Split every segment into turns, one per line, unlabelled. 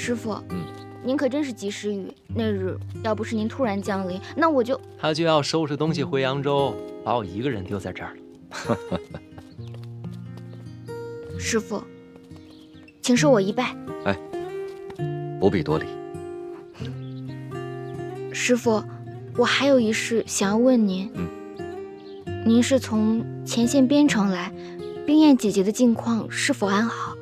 师傅，您可真是及时雨。那日要不是您突然降临，那我就……
他就要收拾东西回扬州，把我一个人丢在这儿了。
师傅，请受我一拜。
哎，不必多礼。
师傅，我还有一事想要问您。您是从前线边城来，冰燕姐姐的近况是否安好？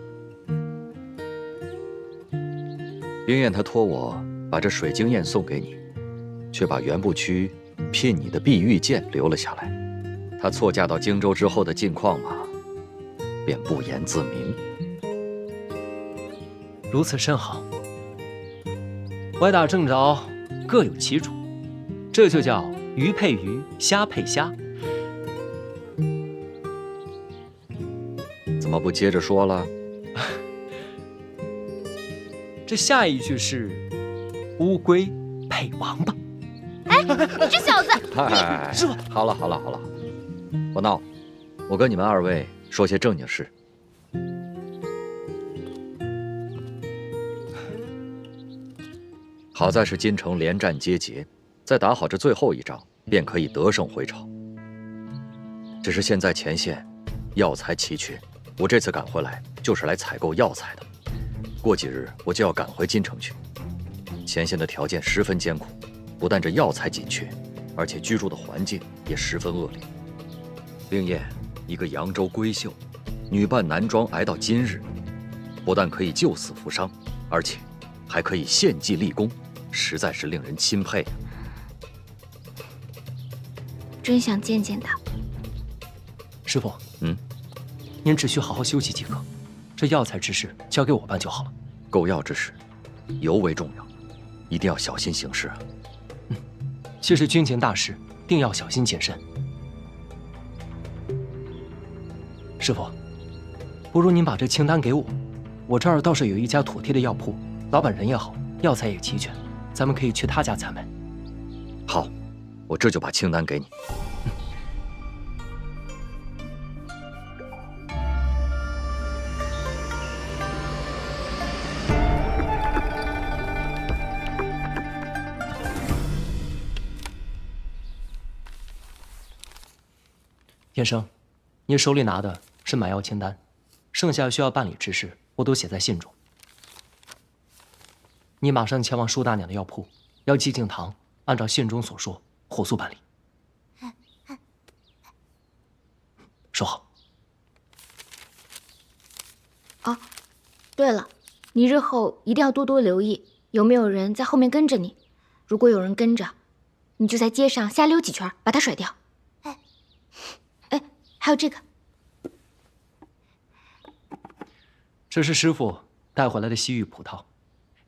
冰燕她托我把这水晶燕送给你，却把原部区聘你的碧玉剑留了下来。她错嫁到荆州之后的近况嘛，便不言自明。
如此甚好。歪打正着，各有其主，这就叫鱼配鱼，虾配虾。
怎么不接着说了？
这下一句是乌龟配王八。
哎，你这小子！
哎，
师傅，
好了好了好了，不闹，我跟你们二位说些正经事。好在是京城连战皆捷，再打好这最后一仗，便可以得胜回朝。只是现在前线药材奇缺，我这次赶回来就是来采购药材的。过几日我就要赶回京城去。前线的条件十分艰苦，不但这药材紧缺，而且居住的环境也十分恶劣。冰燕，一个扬州闺秀，女扮男装挨到今日，不但可以救死扶伤，而且还可以献计立功，实在是令人钦佩啊！
真想见见他。
师傅，您只需好好休息即可，这药材之事交给我办就好了。
购药之事尤为重要，一定要小心行事啊！
既是军情大事，定要小心谨慎。师傅，不如您把这清单给我，我这儿倒是有一家妥帖的药铺，老板人也好，药材也齐全，咱们可以去他家采买。
好，我这就把清单给你。
燕生，您手里拿的是买药清单，剩下需要办理之事，我都写在信中。你马上前往舒大娘的药铺，要季敬堂按照信中所说，火速办理。收好。
哦，对了，你日后一定要多多留意，有没有人在后面跟着你。如果有人跟着，你就在街上瞎溜几圈，把他甩掉。哎，还有这个，
这是师傅带回来的西域葡萄，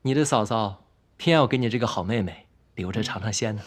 你的嫂嫂偏要给你这个好妹妹留着尝尝鲜呢。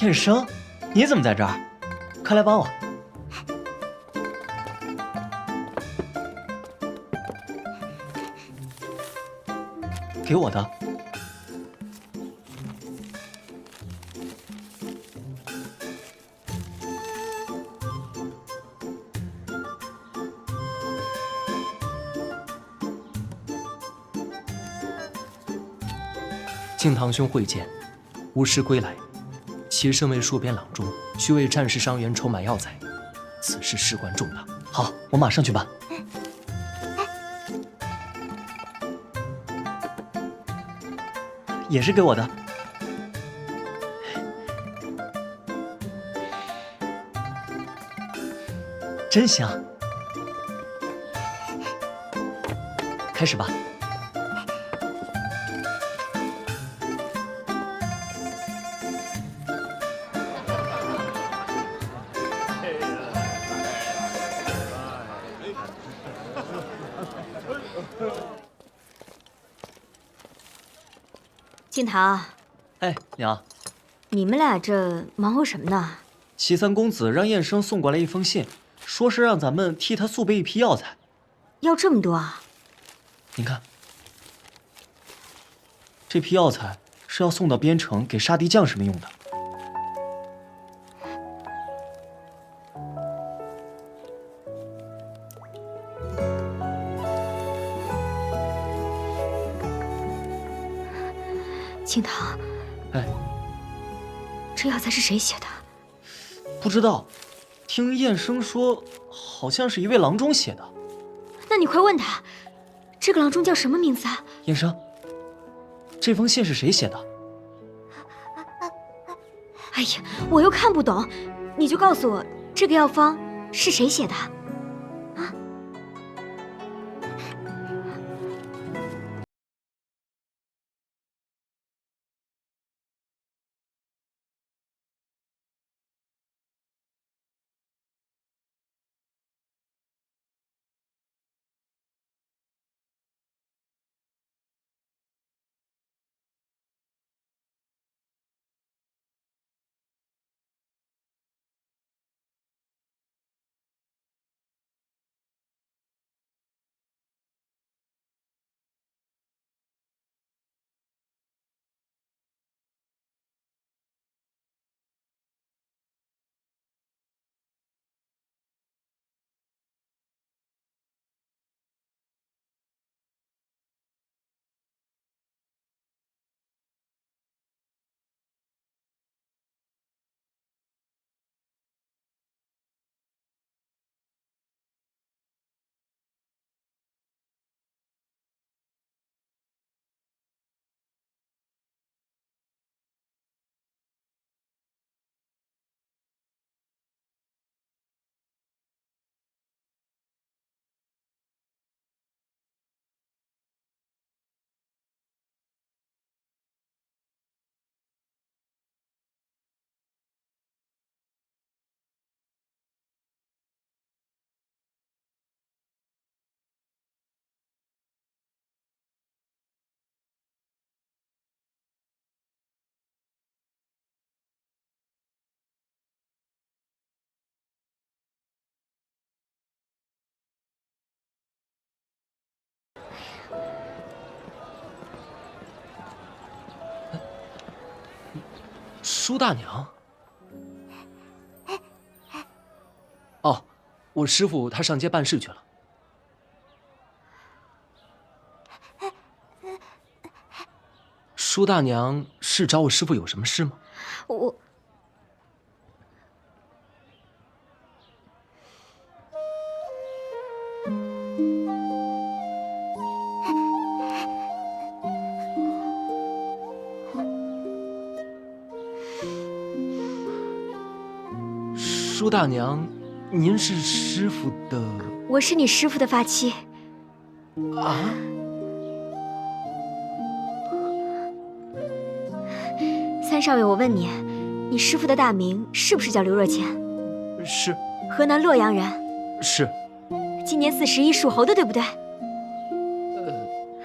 燕生，你怎么在这儿？快来帮我！给我的。
敬堂兄会见，无师归来，其身为戍边郎中，需为战事伤员筹买药材，此事事关重大。
好，我马上去办。也是给我的。真香。开始吧。
敬堂，
哎，娘，
你们俩这忙活什么呢？
齐三公子让燕生送过来一封信，说是让咱们替他速备一批药材。
要这么多啊？
您看，这批药材是要送到边城给杀敌将士们用的。
敬堂，
哎，
这药材是谁写的？
不知道，听燕生说，好像是一位郎中写的。
那你快问他，这个郎中叫什么名字啊？
燕生，这封信是谁写的？
哎呀，我又看不懂，你就告诉我这个药方是谁写的？啊？
舒大娘。哦，我师父他上街办事去了。舒大娘是找我师父有什么事吗？
我
舒大娘，您是师父的？
我是你师父的发妻。
啊？
三少爷，我问你，你师父的大名是不是叫刘若谦？
是。
河南洛阳人。
是。
今年41，属猴的，对不对？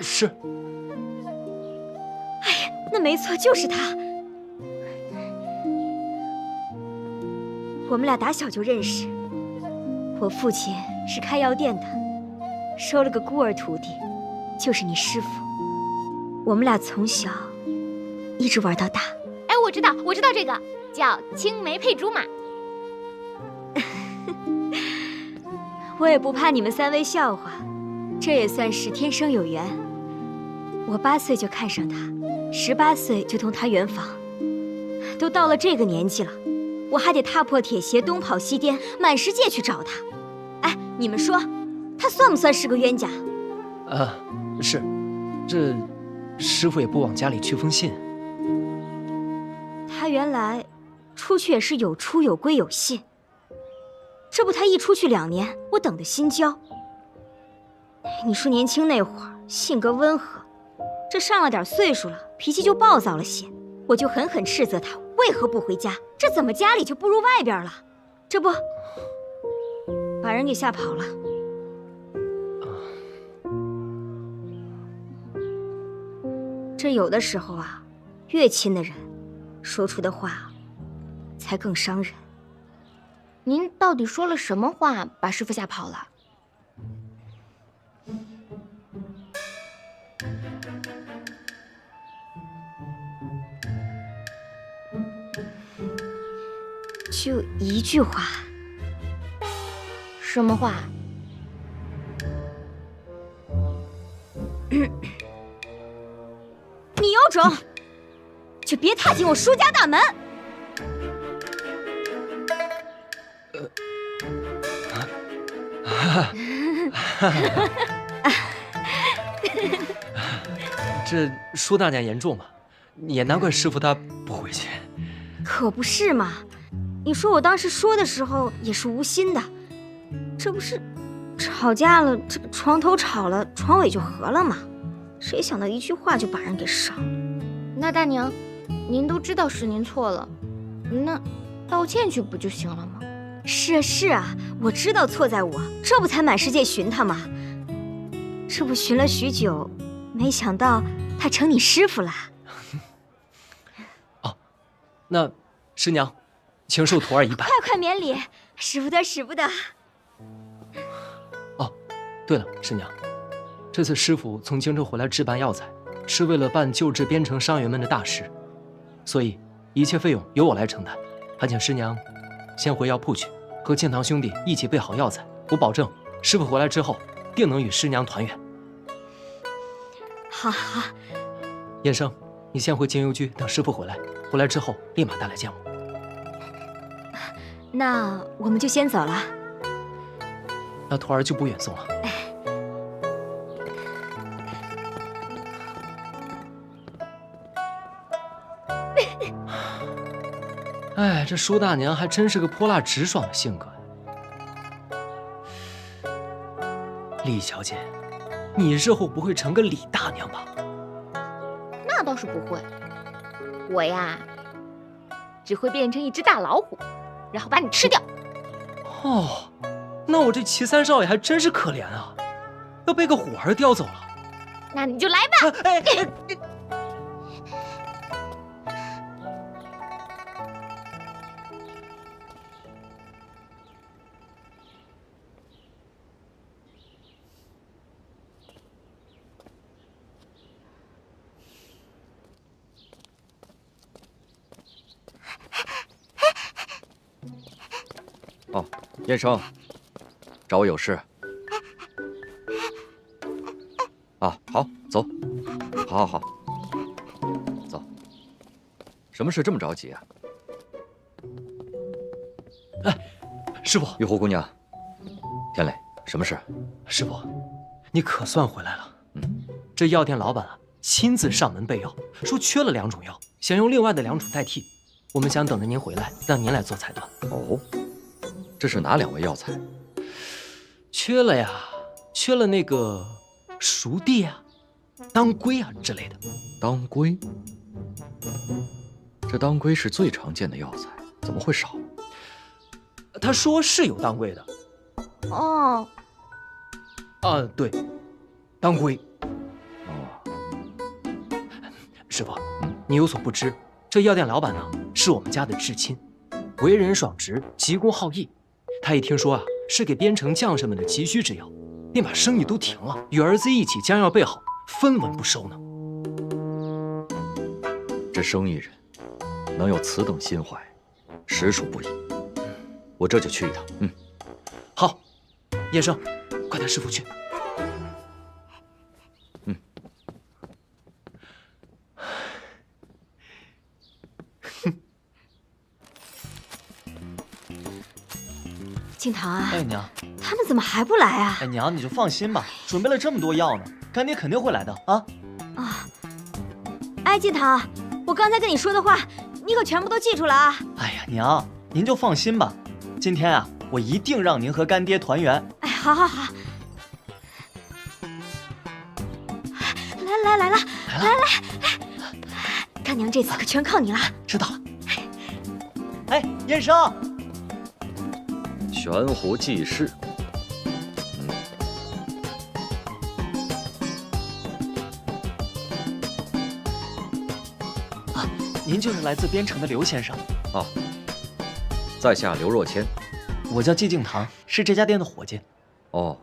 是。
哎呀，那没错，就是他。我们俩打小就认识，我父亲是开药店的，收了个孤儿徒弟，就是你师父。我们俩从小一直玩到大。
哎，我知道这个叫青梅配竹马。
我也不怕你们三位笑话，这也算是天生有缘。我8岁就看上他， 18岁就同他圆房，都到了这个年纪了，我还得踏破铁鞋东跑西颠，满世界去找他。哎，你们说，他算不算是个冤家？
是，这师傅也不往家里去封信。
他原来出去也是有出有归有信，这不他一出去2年，我等得心焦。你说年轻那会儿性格温和，这上了点岁数了，脾气就暴躁了些，我就狠狠斥责他为何不回家，这怎么家里就不如外边了？这不把人给吓跑了。这有的时候啊，越亲的人说出的话才更伤人。
您到底说了什么话把师傅吓跑了？
就一句话。
什么话？
你有种，就别踏进我舒家大门！
这舒大娘严重嘛，也难怪师傅他不回去。
可不是嘛，你说我当时说的时候也是无心的，这不是吵架了，这个床头吵了，床尾就和了吗？谁想到一句话就把人给伤了。
那大娘，您都知道是您错了，那道歉去不就行了吗？
是啊，我知道错在我，这不才满世界寻他吗？这不寻了许久，没想到他成你师傅了。
哦，那师娘，请受徒儿一拜。
快免礼，使不得使不得。
哦，对了，师娘，这次师傅从京城回来置办药材，是为了办救治边城伤员们的大事，所以一切费用由我来承担。还请师娘先回药铺去，和建堂兄弟一起备好药材。我保证，师傅回来之后，定能与师娘团圆。
好。
燕生，你先回京邮局等师傅回来，回来之后立马带来见我。
那我们就先走了。
那徒儿就不远送了。哎，这舒大娘还真是个泼辣直爽的性格呀。李小姐，你日后不会成个李大娘吧？
那倒是不会，我呀，只会变成一只大老虎，然后把你吃掉。
哦，那我这齐三少爷还真是可怜啊，要被个虎儿叼走了。
那你就来吧。
哦，燕生，找我有事。啊，好，走，好，走。什么事这么着急啊？
哎，师傅，
玉湖姑娘，天磊，什么事？
师傅，你可算回来了。这药店老板啊，亲自上门备药，说缺了2种药，想用另外的2种代替。我们想等着您回来，让您来做裁断。
哦，这是哪2味药材？
缺了呀，缺了那个熟地啊、当归啊之类的。
当归？这当归是最常见的药材，怎么会少？
他说是有当归的。
哦，
啊，对，当归。
哦，
师傅，你有所不知，这药店老板呢是我们家的至亲，为人爽直，急公好义。他一听说啊是给边城将士们的急需之药，便把生意都停了，与儿子一起将药备好，分文不收呢。
这生意人能有此等心怀，实属不易。我这就去一趟。
好，叶生，快带师傅去。
静堂啊，
哎，娘，
他们怎么还不来啊？
哎，娘，你就放心吧，准备了这么多药呢，干爹肯定会来的啊。
啊，哎，静堂，我刚才跟你说的话，你可全部都记住了啊。
哎呀，娘，您就放心吧，今天啊，我一定让您和干爹团圆。
哎，好好好。来了，干娘这次可全靠你了。
知道了。哎，燕生，
悬壶济世。
您就是来自边城的刘先生。
啊，在下刘若谦。
我叫季敬堂，是这家店的伙计。
哦。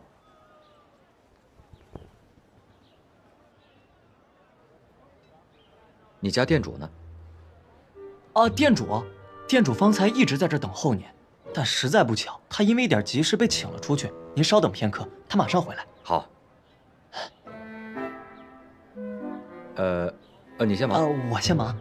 你家店主呢？
啊，店主方才一直在这等候您，但实在不巧，他因为一点急事被请了出去。您稍等片刻，他马上回来。
好。你先忙。
我先忙。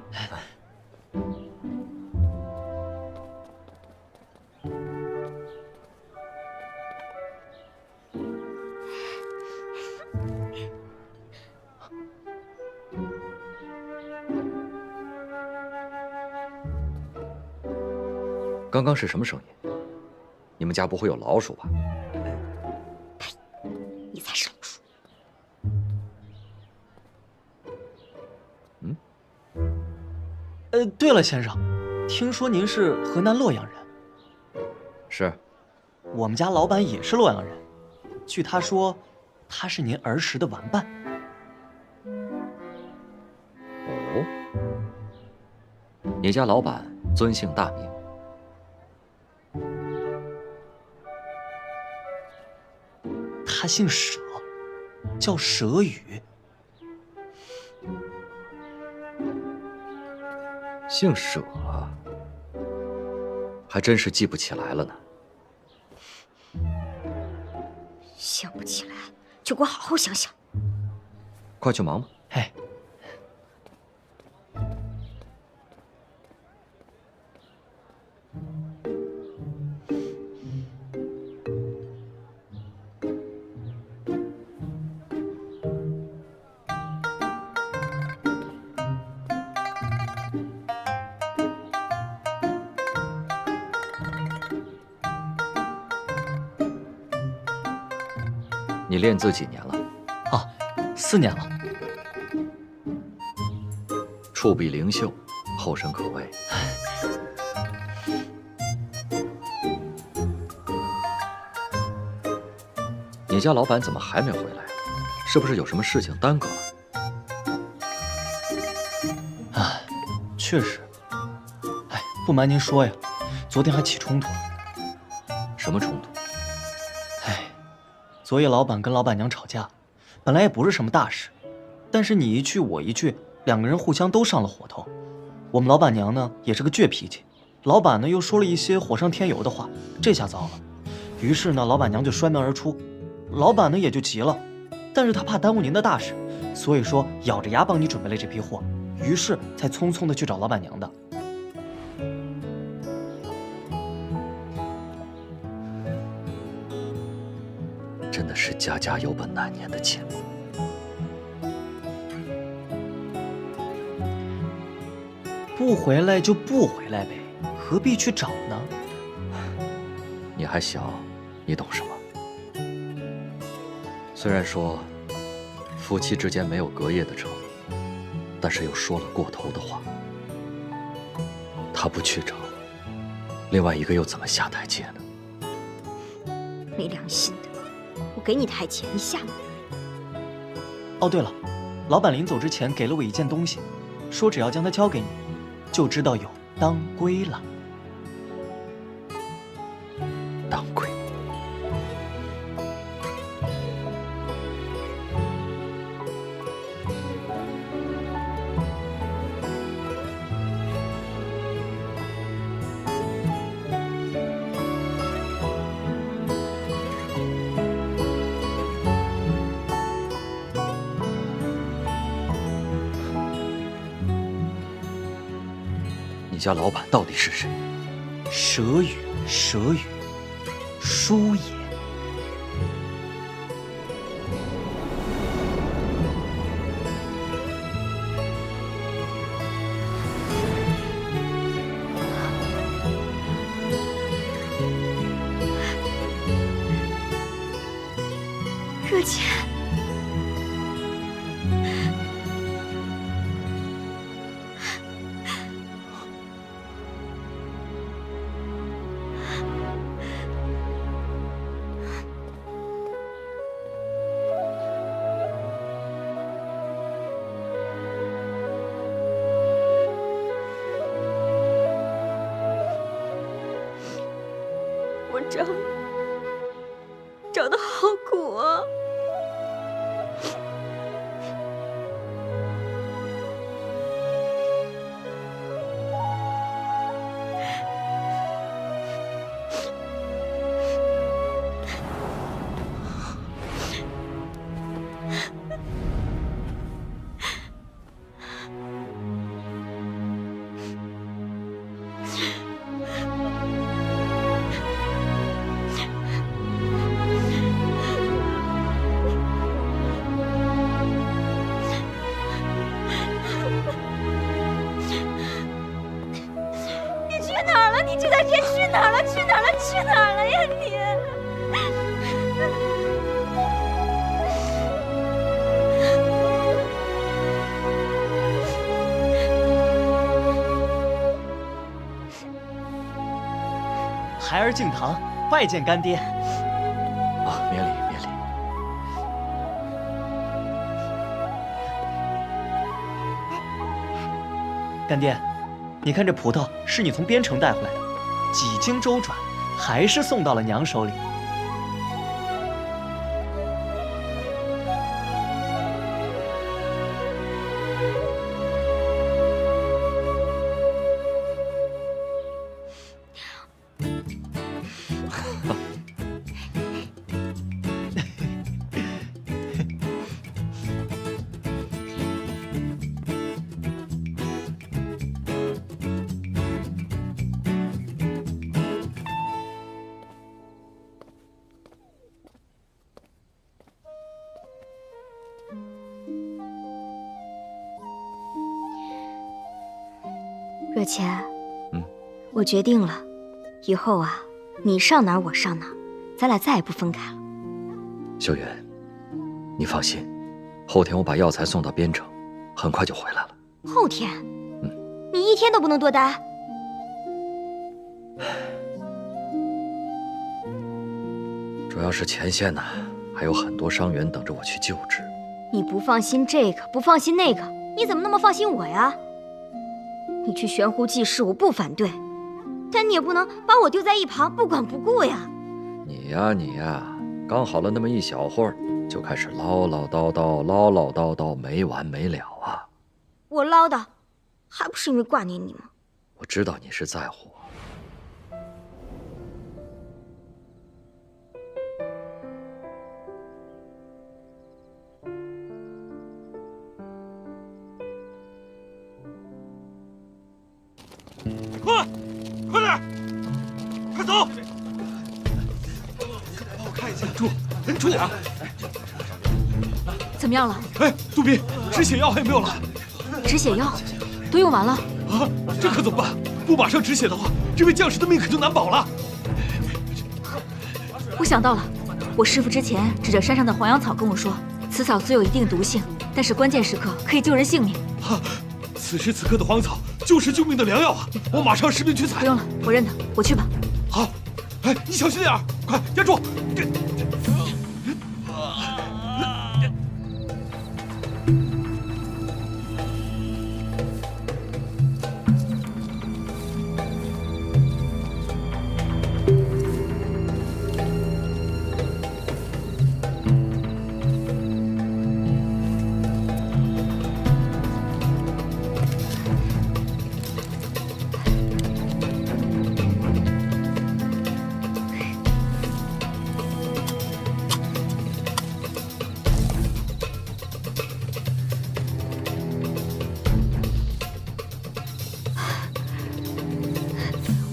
刚刚是什么声音？你们家不会有老鼠吧？
你才是老鼠。
对了，先生，听说您是河南洛阳人。
是。
我们家老板也是洛阳人，据他说，他是您儿时的玩伴。
哦。你家老板尊姓大名？
他姓佘，叫佘宇。
姓佘啊，还真是记不起来了呢。
想不起来，就给我好好想想。
快去忙吧。
哎。
你练字几年了？
啊，4年了。
触笔灵秀，后生可畏。你家老板怎么还没回来？是不是有什么事情耽搁了？
哎，确实。哎，不瞒您说呀，昨天还起冲突了。
什么冲突？
昨夜老板跟老板娘吵架，本来也不是什么大事，但是你一句我一句，两个人互相都上了火头。我们老板娘呢也是个倔脾气，老板呢又说了一些火上添油的话，这下糟了。于是呢，老板娘就摔门而出，老板呢也就急了，但是他怕耽误您的大事，所以说咬着牙帮你准备了这批货，于是才匆匆的去找老板娘的。
真的是家家有本难念的经。
不回来就不回来呗，何必去找呢？
你还小，你懂什么？虽然说夫妻之间没有隔夜的仇，但是又说了过头的话。他不去找，另外一个又怎么下台阶呢？
没良心的！我给你台阶，你下吗？
哦，对了，老板临走之前给了我一件东西，说只要将它交给你，就知道有当归了。
当归。你家老板到底是谁？
佘宇，书也。
若谦，我找的好苦啊！你这段时间去哪儿了？去哪儿了？去哪儿了呀你？
孩儿敬堂，拜见干爹。
啊，免礼免礼。
干爹，你看这葡萄是你从边城带回来的，几经周转，还是送到了娘手里。
若谦，我决定了，以后啊，你上哪儿我上哪儿，咱俩再也不分开了。
秀云，你放心，后天我把药材送到边城，很快就回来了。
后天？你一天都不能多待？
主要是前线呢，还有很多伤员等着我去救治。
你不放心这个，不放心那个，你怎么那么放心我呀？你去悬壶济世，我不反对，但你也不能把我丢在一旁不管不顾呀。
你呀，刚好了那么一小会儿，就开始唠唠叨叨，没完没了啊！
我唠叨，还不是因为挂念你吗？
我知道你是在乎我。
快点，快走！帮我看一下，忍住啊！
怎么样了？
哎，杜宾，止血药还有没有了？
止血药都用完了
啊，这可怎么办？不马上止血的话，这位将士的命可就难保了。
我想到了，我师父之前指着山上的黄杨草跟我说，此草虽有一定毒性，但是关键时刻可以救人性命。
此时此刻的黄草就是救命的良药啊！我马上士兵去采。
不用了，我认得，我去吧。
好，哎，你小心点儿，快压住！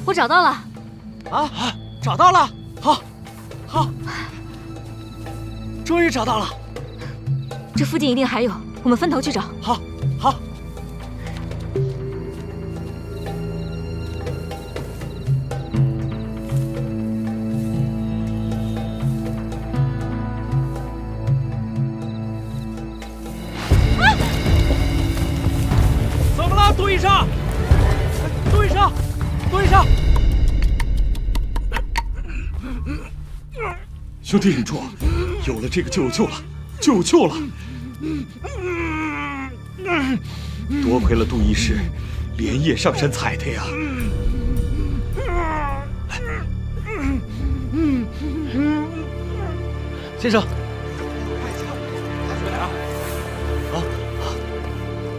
我找到了。
啊，找到了！好，
好，终于找到了。
这附近一定还有，我们分头去找。
好，好。怎么了，杜医生？杜医生，杜医生！
兄弟，忍住，有了这个就有救了，就有救了。多亏了杜医师，连夜上山采的呀。
先生，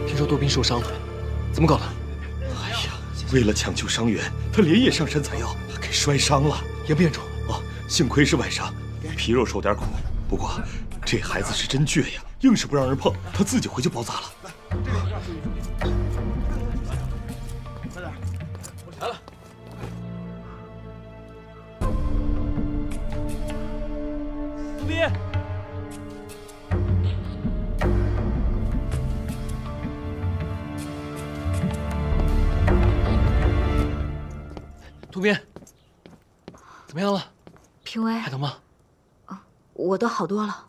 听说杜宾受伤了，怎么搞的？
哎呀，为了抢救伤员，他连夜上山采药，给摔伤了，
严不严重？
哦，幸亏是外伤，皮肉受点苦。不过这孩子是真倔呀，硬是不让人碰，他自己回去包扎了。
来了。杜宾。杜宾，怎么样了？
评委，
还疼吗？
我都好多了。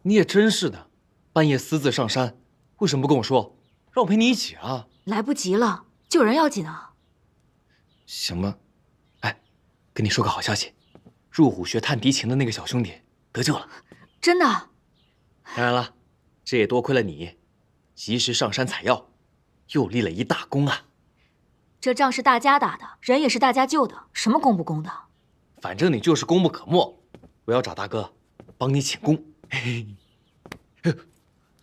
你也真是的，半夜私自上山，为什么不跟我说，让我陪你一起啊？
来不及了，救人要紧啊。
行吧，哎，跟你说个好消息，入虎学探敌情的那个小兄弟得救了。
真的？
当然了，这也多亏了你，及时上山采药，又立了一大功啊。
这仗是大家打的，人也是大家救的，什么功不功的？
反正你就是功不可没，我要找大哥帮你请功。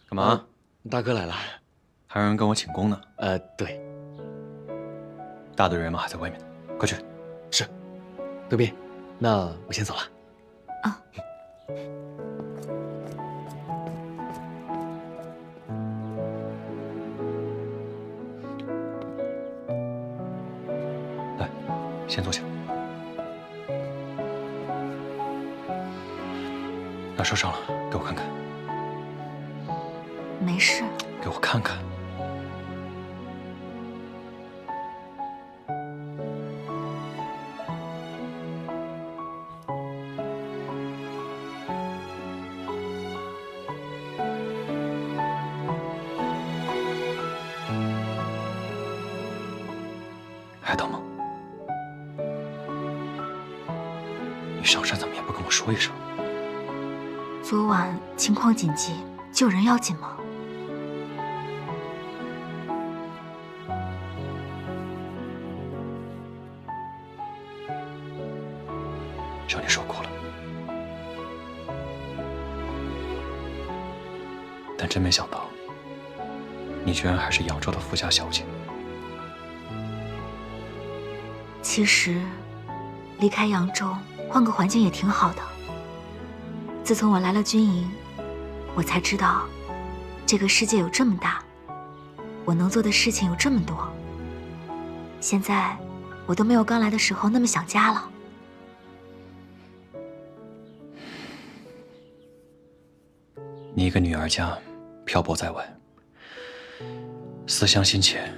干嘛？
大哥来了，
还有人跟我请功呢。
对，
大队人马还在外面呢，快去。
是，杜宾，那我先走了。
啊。
来，先坐下。哪受伤了？给我看看。
没事。
给我看看。还疼吗？你上山怎么也不跟我说一声？
昨晚情况紧急，救人要紧吗？
叫你受苦了，但真没想到，你居然还是扬州的富家小姐。
其实，离开扬州，换个环境也挺好的。自从我来了军营，我才知道，这个世界有这么大，我能做的事情有这么多。现在，我都没有刚来的时候那么想家了。
你一个女儿家，漂泊在外，思乡心切，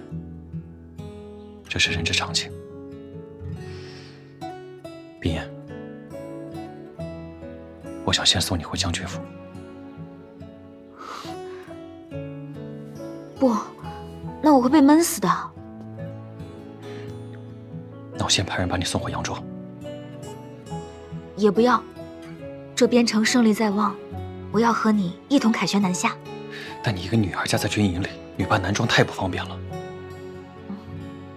这是人之常情。冰妍，我想先送你回将军府。
不，那我会被闷死的。
那我先派人把你送回扬州。
也不要，这边城胜利在望，我要和你一同凯旋南下。
但你一个女儿家在军营里，女扮男装太不方便了。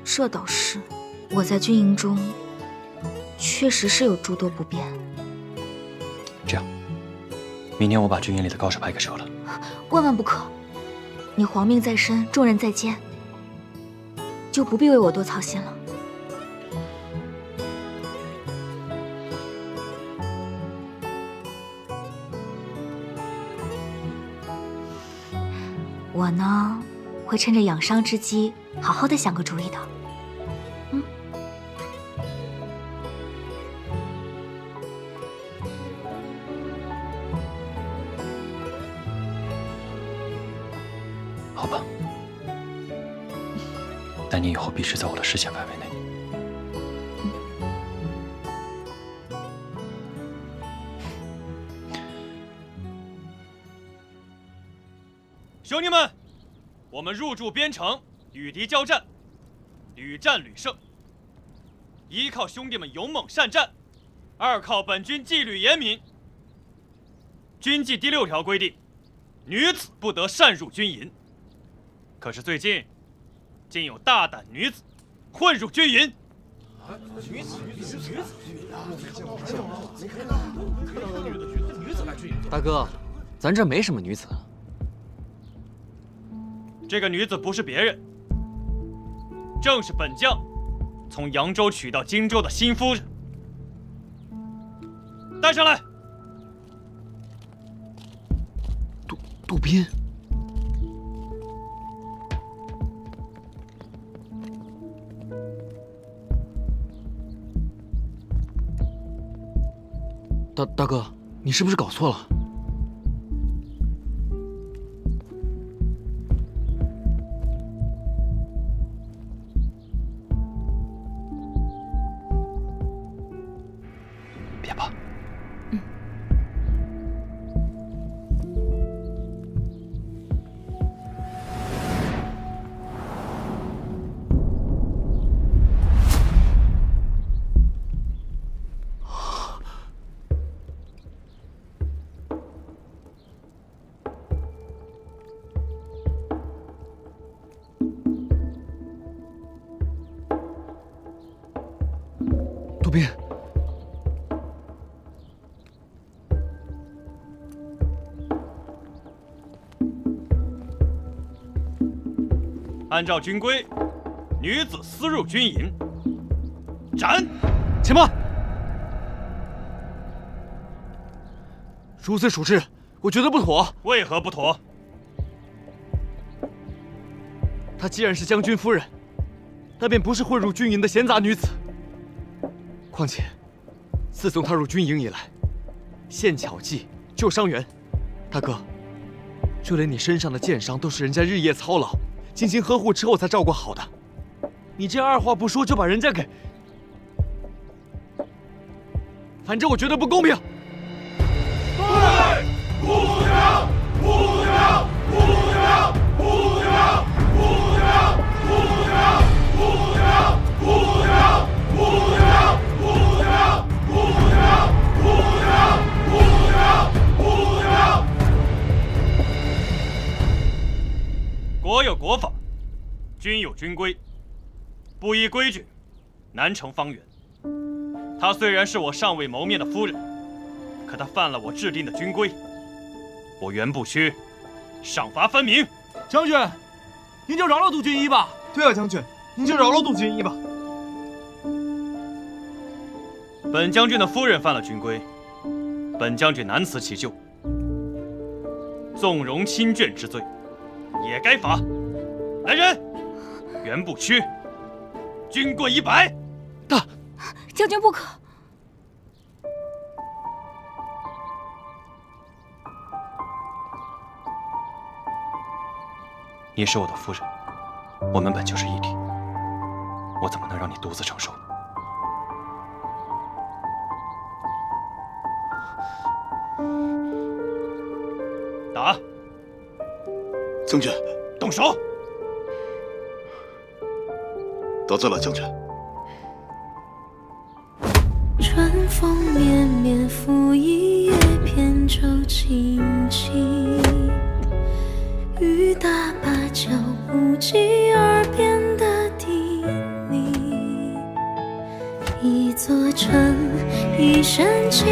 这倒是，我在军营中确实是有诸多不便。
这样，明年我把军营里的告示牌给撤了。
万万不可！你皇命在身，重任在肩，就不必为我多操心了。我呢，会趁着养伤之机，好好的想个主意的。
好吧，但你以后必须在我的视线范围内。
兄弟们，我们入驻边城，与敌交战，屡战屡胜。一靠兄弟们勇猛善战，二靠本军纪律严明。军纪第6条规定，女子不得擅入军营。可是最近，竟有大胆女子混入军营。女子！
大哥，咱这没什么女子。
这个女子不是别人，正是本将从扬州娶到荆州的新夫人。带上来。
杜宾，大哥，你是不是搞错了？
别怕。
杜宾，
按照军规，女子私入军营，斩！
且慢！如此处置，我觉得不妥。
为何不妥？
她既然是将军夫人，那便不是混入军营的闲杂女子。况且，自从她入军营以来，献巧计，救伤员。大哥，就连你身上的剑伤都是人家日夜操劳、精心呵护之后才照顾好的。你这二话不说就把人家给……反正我觉得不公平。
对，不公平！不公平！不公平！不公平！不公平！不公平！不公平！不公平！不公平！
国有国法，军有军规，不依规矩，难成方圆。她虽然是我尚未谋面的夫人，可她犯了我制定的军规，我袁不屈，赏罚分明。
将军，您就饶了杜军医吧。对啊，将军，您就饶了杜军医吧。
本将军的夫人犯了军规，本将军难辞其咎，纵容亲眷之罪，也该罚。来人，袁不屈，军棍100。
将军不可。
你是我的夫人，我们本就是一体，我怎么能让你独自承受？打！
将军，
动手！
得罪了，将军。
春风绵绵，拂一叶扁舟轻轻，雨打芭蕉不及耳边的叮咛。一座城，一身情，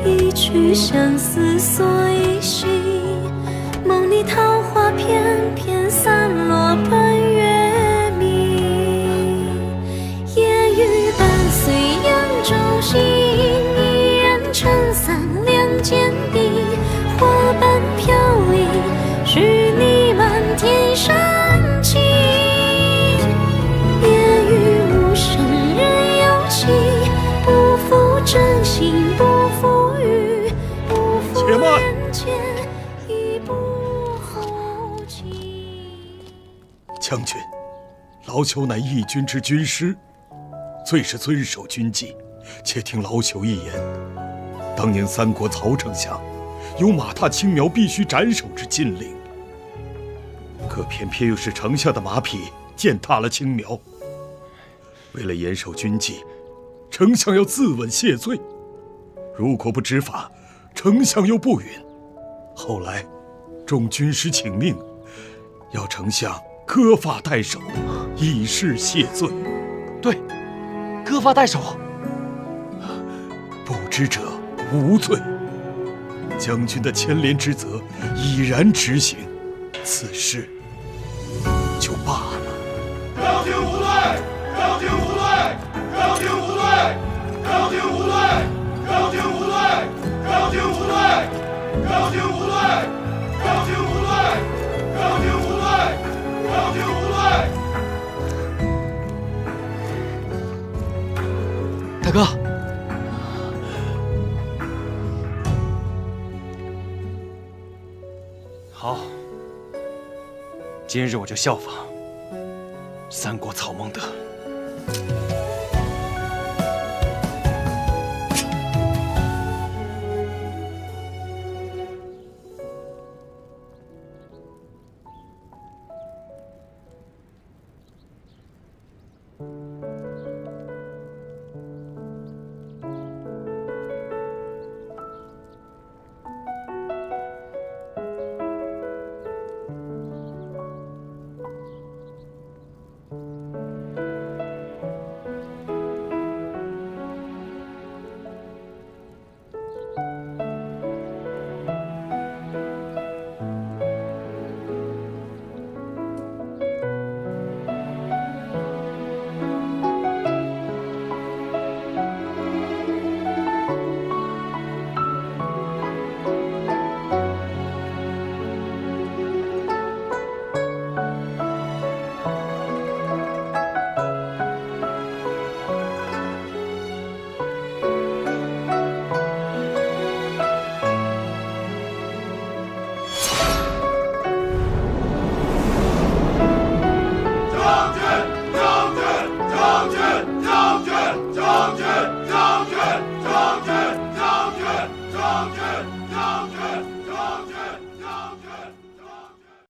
一曲相思锁一心。梦里桃花片片散落半月明，夜雨伴随扬州行，一人撑伞两肩并，花瓣飘零，是你满天深情。夜雨无声人有情，不负真心不负语，不负人间一步后情。
将军，老朽乃义军之军师，最是遵守军纪。且听老朽一言：当年三国曹丞相有马踏青苗必须斩首之禁令，可偏偏又是丞相的马匹践踏了青苗。为了严守军纪，丞相要自刎谢罪。如果不执法，丞相又不允。后来，众军师请命，要丞相割发代首，以示谢罪。
对，割发代首。
不知者无罪。将军的牵连之责已然执行，此事就罢了。
将军无罪！将军无罪！将军无罪！将军无罪！将军无罪！将军无罪！将军无罪！将军无罪！将军无罪！将军无罪！
大哥，好，今日我就效仿三国曹孟德。